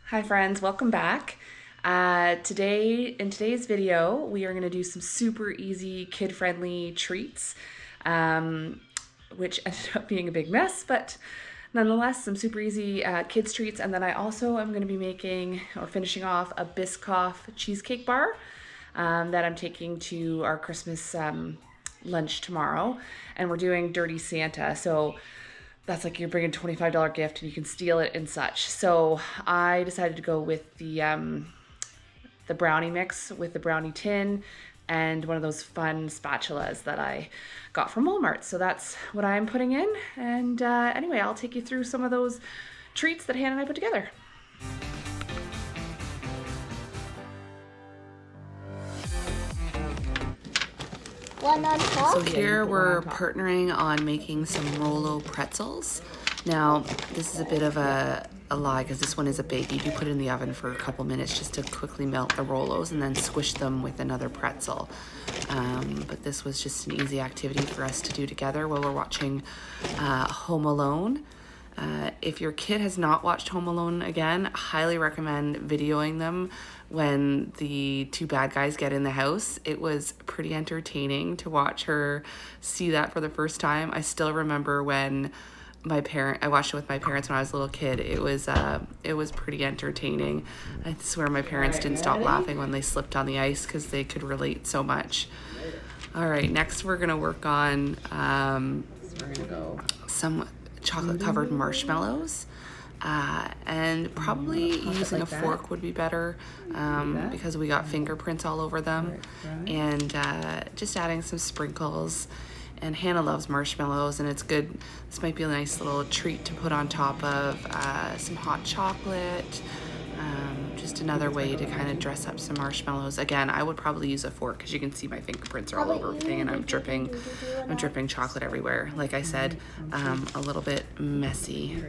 Hi friends, welcome back. In today's video, we are going to do some super easy kid-friendly treats, which ended up being a big mess, but nonetheless, some super easy kids treats. And then I also am going to be making or finishing off a Biscoff cheesecake bar that I'm taking to our Christmas lunch tomorrow. And we're doing Dirty Santa. So that's like you're bringing a $25 gift and you can steal it and such. So I decided to go with the brownie mix with the brownie tin and one of those fun spatulas that I got from Walmart. So that's what I'm putting in. And anyway, I'll take you through some of those treats that Hannah and I put together. One on top. So here we're partnering on making some Rolo pretzels. Now, this is a bit of a lie because this one is a bake. You do put it in the oven for a couple minutes just to quickly melt the Rolos and then squish them with another pretzel. But this was just an easy activity for us to do together while we're watching Home Alone. If your kid has not watched Home Alone again, I highly recommend videoing them when the two bad guys get in the house. It was pretty entertaining to watch her see that for the first time. I still remember when I watched it with my parents when I was a little kid. It was pretty entertaining. I swear my parents didn't stop laughing when they slipped on the ice because they could relate so much. All right, next we're gonna work on some chocolate covered marshmallows, and probably using a fork would be better because we got fingerprints all over them, and just adding some sprinkles. And Hannah loves marshmallows, and it's good. This might be a nice little treat to put on top of some hot chocolate. Just another way to kind of dress up some marshmallows. Again, I would probably use a fork because you can see my fingerprints are all over everything, and I'm dripping chocolate everywhere. Like I said, a little bit messy.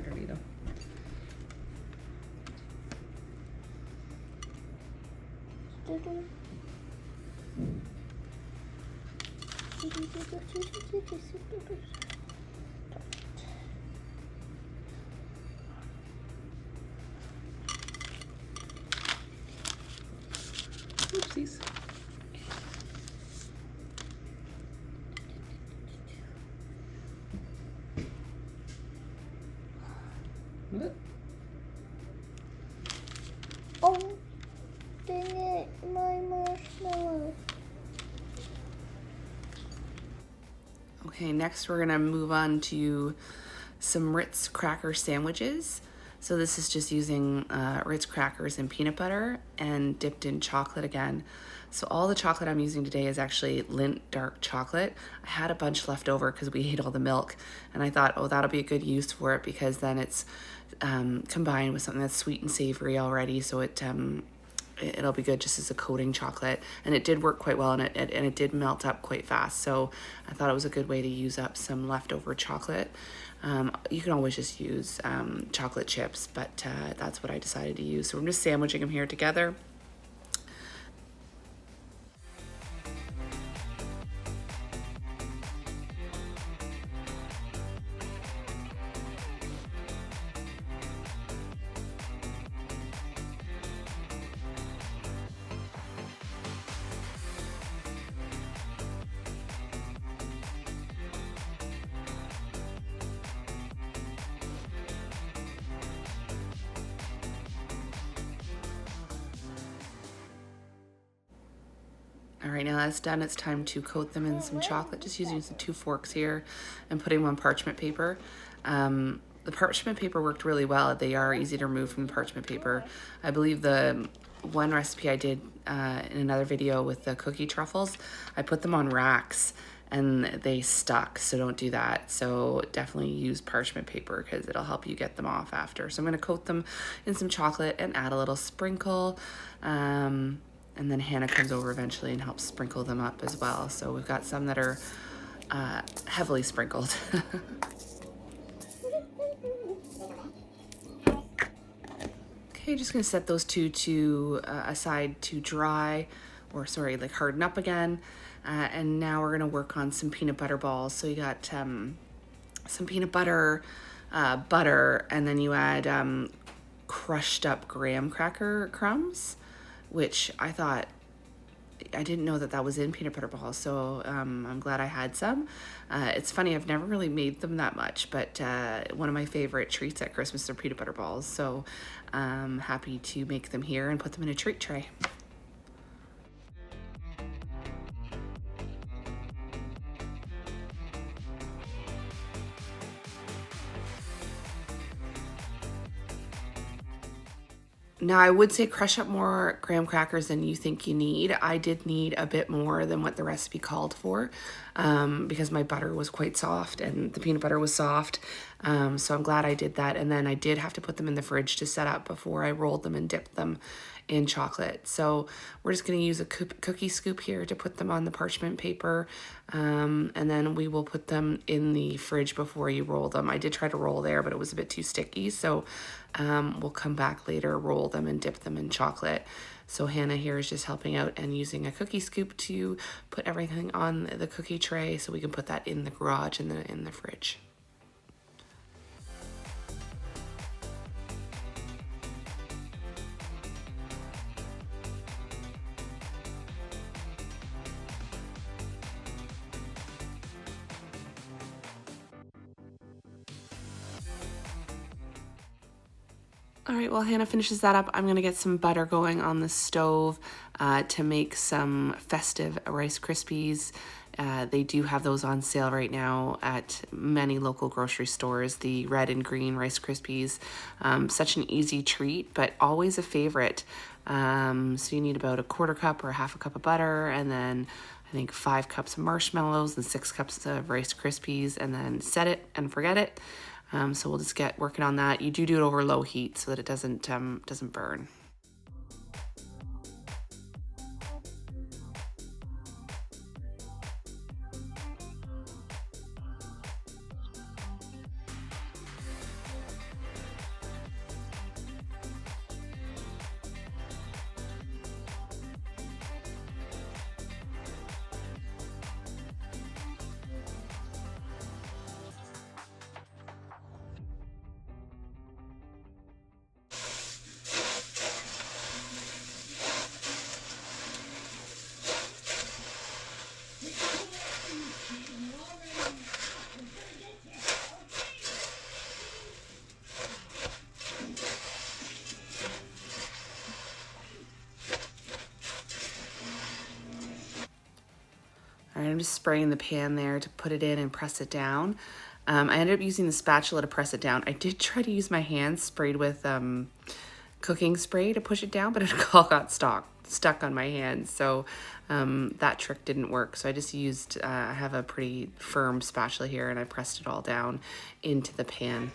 Oopsies. What? Oh, dang it, my marshmallow. Okay, next we're gonna move on to some Ritz cracker sandwiches. So this is just using Ritz crackers and peanut butter and dipped in chocolate again. So all the chocolate I'm using today is actually Lindt dark chocolate. I had a bunch left over because we ate all the milk, and I thought, oh, that'll be a good use for it because then it's combined with something that's sweet and savory already, so it'll be good just as a coating chocolate. And it did work quite well, and it did melt up quite fast, so I thought it was a good way to use up some leftover chocolate. You can always just use chocolate chips, but that's what I decided to use. So I'm just sandwiching them here together. All right, now that's done, it's time to coat them in some chocolate, just using some 2 forks here and putting them on parchment paper. The parchment paper worked really well. They are easy to remove from the parchment paper. I believe the one recipe I did in another video with the cookie truffles, I put them on racks and they stuck, so don't do that. So definitely use parchment paper because it'll help you get them off after. So I'm gonna coat them in some chocolate and add a little sprinkle. And then Hannah comes over eventually and helps sprinkle them up as well. So we've got some that are heavily sprinkled. Okay, just gonna set those two to aside to dry, or sorry, like harden up again. And now we're gonna work on some peanut butter balls. So you got some peanut butter, butter, and then you add crushed up graham cracker crumbs, which I didn't know that was in peanut butter balls, so I'm glad I had some. It's funny, I've never really made them that much, but one of my favorite treats at Christmas are peanut butter balls, so I'm happy to make them here and put them in a treat tray. Now, I would say crush up more graham crackers than you think you need. I did need a bit more than what the recipe called for because my butter was quite soft and the peanut butter was soft. So I'm glad I did that. And then I did have to put them in the fridge to set up before I rolled them and dipped them in chocolate. So we're just going to use a cookie scoop here to put them on the parchment paper. And then we will put them in the fridge before you roll them. I did try to roll there, but it was a bit too sticky. So we'll come back later, roll them and dip them in chocolate. So Hannah here is just helping out and using a cookie scoop to put everything on the cookie tray so we can put that in the garage and in the fridge. All right, while Hannah finishes that up, I'm gonna get some butter going on the stove to make some festive Rice Krispies. They do have those on sale right now at many local grocery stores, the red and green Rice Krispies. Such an easy treat, but always a favorite. So you need about a quarter cup or half a cup of butter, and then I think 5 cups of marshmallows and 6 cups of Rice Krispies, and then set it and forget it. So we'll just get working on that. You do it over low heat so that it doesn't burn. All right, I'm just spraying the pan there to put it in and press it down. I ended up using the spatula to press it down. I did try to use my hands sprayed with cooking spray to push it down, but it all got stuck on my hands. So that trick didn't work. So I just used, I have a pretty firm spatula here and I pressed it all down into the pan.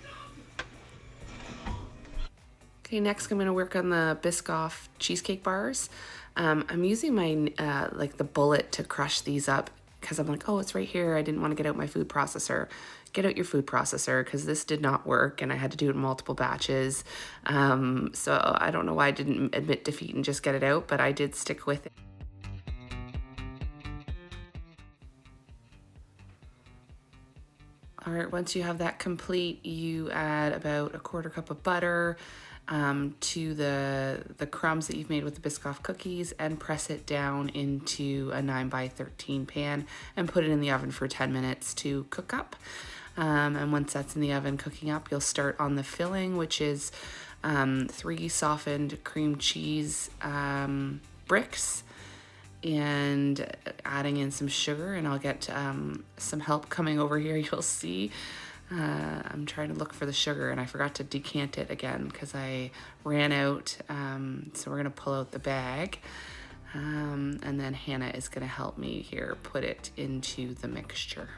Okay, next I'm gonna work on the Biscoff cheesecake bars. I'm using my, like the bullet to crush these up because I'm like, oh, it's right here. I didn't want to get out my food processor. Get out your food processor because this did not work and I had to do it in multiple batches. So I don't know why I didn't admit defeat and just get it out, but I did stick with it. All right, once you have that complete, you add about a quarter cup of butter to the crumbs that you've made with the Biscoff cookies and press it down into a 9x13 pan and put it in the oven for 10 minutes to cook up. And once that's in the oven cooking up, you'll start on the filling, which is 3 softened cream cheese bricks, and adding in some sugar, and I'll get some help coming over here, you'll see. I'm trying to look for the sugar and I forgot to decant it again because I ran out. So we're gonna pull out the bag and then Hannah is gonna help me here put it into the mixture.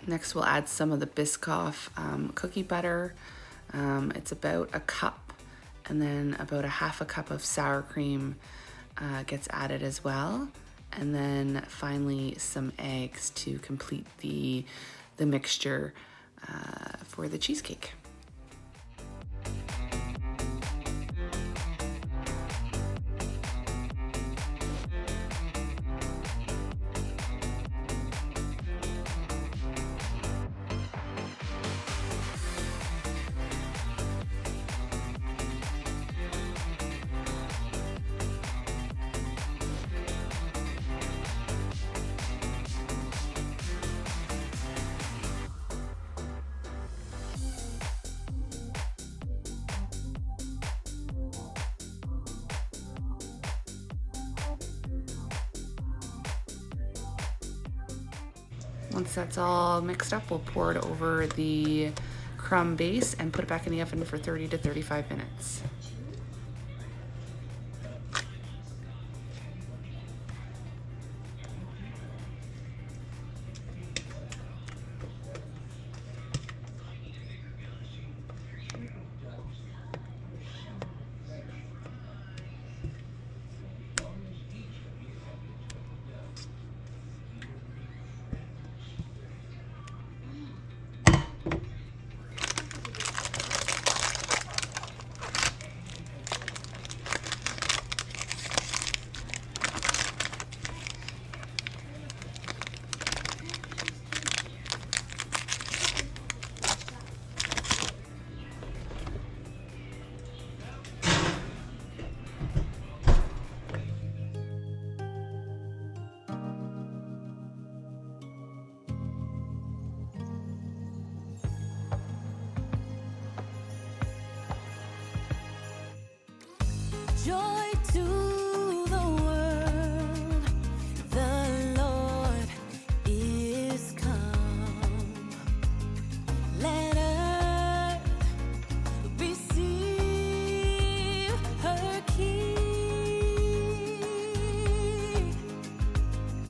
Next we'll add some of the Biscoff cookie butter. It's about a cup, and then about a half a cup of sour cream gets added as well. And then finally some eggs to complete the mixture for the cheesecake. Once that's all mixed up, we'll pour it over the crumb base and put it back in the oven for 30 to 35 minutes. Joy